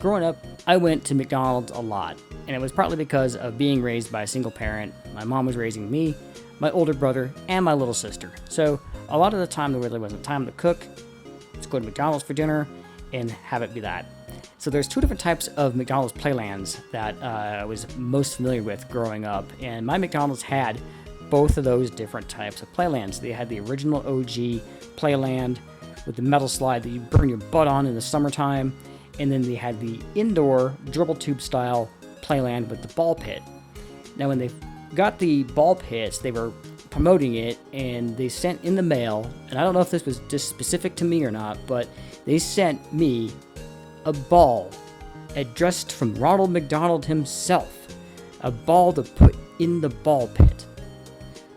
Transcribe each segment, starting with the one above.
growing up, I went to McDonald's a lot, and it was partly because of being raised by a single parent. My mom was raising me, my older brother, and my little sister. So a lot of the time there really wasn't time to cook. Let's go to McDonald's for dinner and have it be that. So there's two different types of McDonald's playlands that I was most familiar with growing up, and my McDonald's had both of those different types of playlands. They had the original OG playland with the metal slide that you burn your butt on in the summertime, and then they had the indoor dribble tube style playland with the ball pit. Now when they got the ball pits, they were promoting it, and they sent in the mail, and I don't know if this was just specific to me or not, but they sent me a ball addressed from Ronald McDonald himself, a ball to put in the ball pit.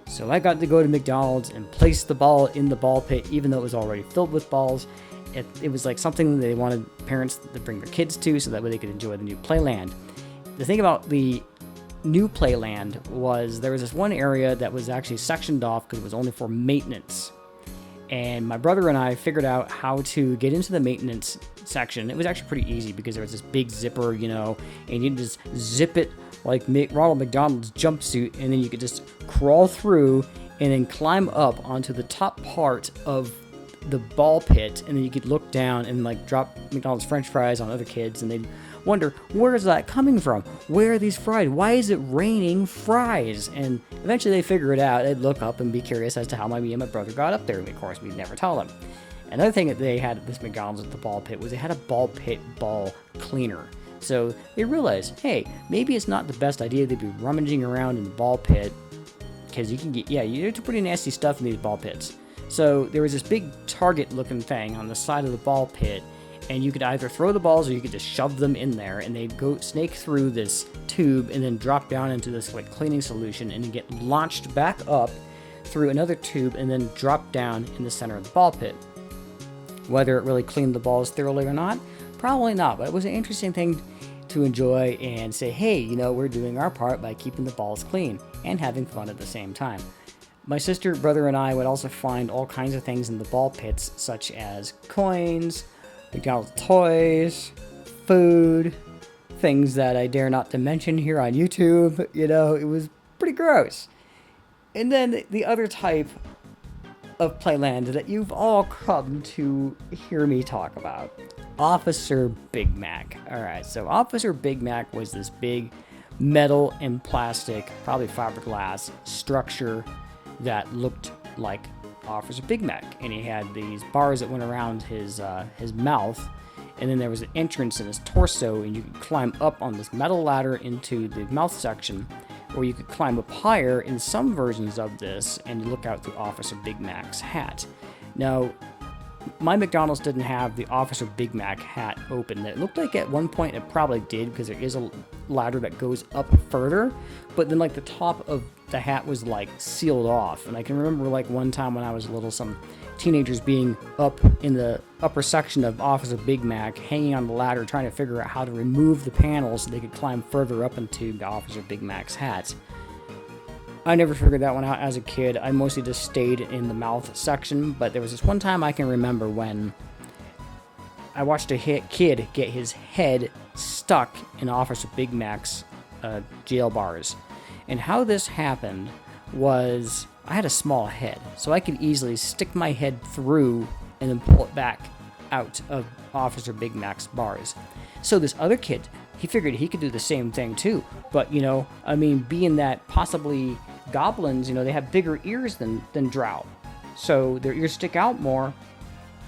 So I got to go to McDonald's and place the ball in the ball pit, even though it was already filled with balls. It was like something that they wanted parents to bring their kids to, so that way they could enjoy the new playland. The thing about the new playland was there was this one area that was actually sectioned off because it was only for maintenance. And my brother and I figured out how to get into the maintenance section. It was actually pretty easy because there was this big zipper, and you just zip it like Ronald McDonald's jumpsuit, and then you could just crawl through and then climb up onto the top part of the ball pit, and then you could look down and like drop McDonald's French fries on other kids, and they'd wonder, where is that coming from? Where are these fries? Why is it raining fries? And eventually they figure it out. They'd look up and be curious as to how me and my brother got up there, and of course we'd never tell them. Another thing that they had at this McDonald's at the ball pit was they had a ball pit ball cleaner. So they realized, hey, maybe it's not the best idea to be rummaging around in the ball pit, because you can get, you do pretty nasty stuff in these ball pits. So there was this big target looking thing on the side of the ball pit, and you could either throw the balls or you could just shove them in there, and they'd go snake through this tube and then drop down into this like cleaning solution, and then get launched back up through another tube and then drop down in the center of the ball pit. Whether it really cleaned the balls thoroughly or not, probably not, but it was an interesting thing to enjoy and say, hey, we're doing our part by keeping the balls clean and having fun at the same time. My sister, brother, and I would also find all kinds of things in the ball pits, such as coins, McDonald's toys, food, things that I dare not to mention here on YouTube. It was pretty gross. And then the other type of playland that you've all come to hear me talk about, Officer Big Mac. Alright, so Officer Big Mac was this big metal and plastic, probably fiberglass structure that looked like Officer Big Mac, and he had these bars that went around his mouth, and then there was an entrance in his torso, and you could climb up on this metal ladder into the mouth section, or you could climb up higher in some versions of this and you look out through Officer Big Mac's hat. Now, my McDonald's didn't have the Officer Big Mac hat open. It looked like at one point it probably did, because there is a ladder that goes up further, but then like the top of the hat was like sealed off. And I can remember like one time when I was little, some teenagers being up in the upper section of Officer Big Mac, hanging on the ladder, trying to figure out how to remove the panel so they could climb further up into Officer Big Mac's hat. I never figured that one out as a kid. I mostly just stayed in the mouth section, but there was this one time I can remember when I watched a kid get his head stuck in Officer Big Mac's jail bars. And how this happened was I had a small head, so I could easily stick my head through and then pull it back out of Officer Big Mac's bars. So this other kid, he figured he could do the same thing too, but being that possibly goblins, they have bigger ears than drow, so their ears stick out more.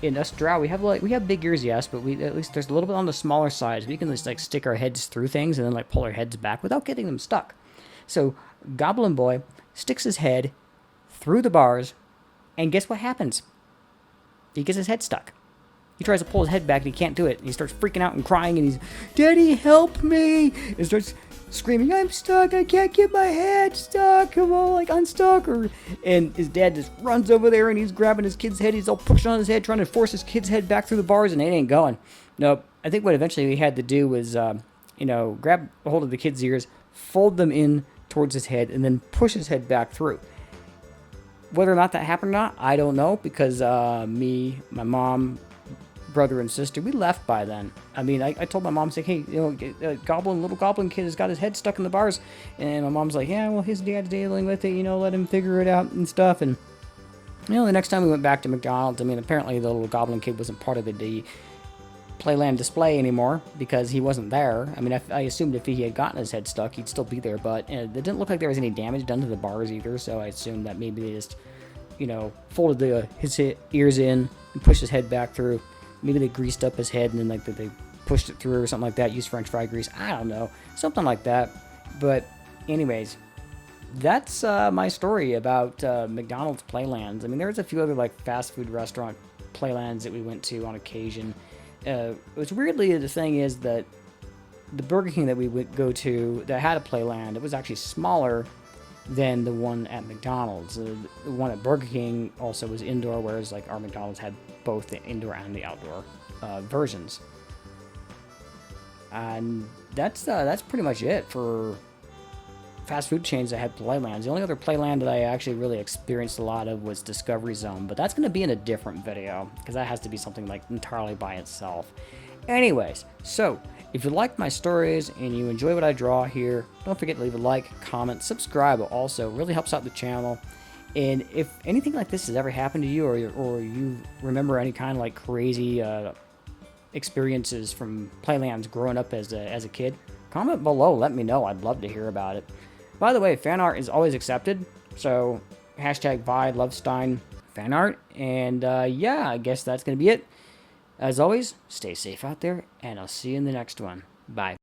In us drow, we have big ears, yes, but we at least there's a little bit on the smaller side, so we can just like stick our heads through things and then like pull our heads back without getting them stuck. So Goblin Boy sticks his head through the bars, and guess what happens? He gets his head stuck. He tries to pull his head back and he can't do it. And he starts freaking out and crying, and he's, "Daddy, help me!" And starts screaming, "I'm stuck, I can't get my head stuck, come on, like unstuck." And his dad just runs over there and he's grabbing his kid's head, he's all pushing on his head, trying to force his kid's head back through the bars, and it ain't going. Nope. I think what eventually we had to do was, grab a hold of the kid's ears, fold them in towards his head, and then push his head back through. Whether or not that happened or not, I don't know, because me, my mom, brother and sister, we left by then. I mean, I told my mom, saying, hey, little goblin kid has got his head stuck in the bars. And my mom's like, yeah, well, his dad's dealing with it, let him figure it out and stuff. And, the next time we went back to McDonald's, I mean, apparently the little goblin kid wasn't part of the Playland display anymore because he wasn't there. I mean, I assumed if he had gotten his head stuck, he'd still be there, but it didn't look like there was any damage done to the bars either, so I assumed that maybe they just, folded his ears in and pushed his head back through. Maybe they greased up his head and then they pushed it through or something like that, used French fry grease. I don't know, something like that. But anyways, that's my story about McDonald's Playlands. I mean, there's a few other like fast food restaurant Playlands that we went to on occasion. Which weirdly, the thing is that the Burger King that we would go to that had a Playland, it was actually smaller than the one at McDonald's. The one at Burger King also was indoor, whereas like our McDonald's had both the indoor and the outdoor versions. And that's pretty much it for fast food chains that had Playlands. The only other Playland that I actually really experienced a lot of was Discovery Zone, but that's going to be in a different video because that has to be something like entirely by itself. Anyways, so if you like my stories and you enjoy what I draw here, don't forget to leave a like, comment, subscribe. Also really helps out the channel. And if anything like this has ever happened to you, or you remember any kind of like crazy experiences from Playlands growing up as a kid, comment below. Let me know. I'd love to hear about it. By the way, fan art is always accepted, so hashtag #ViLovestein fanart. And yeah, I guess that's going to be it. As always, stay safe out there, and I'll see you in the next one. Bye.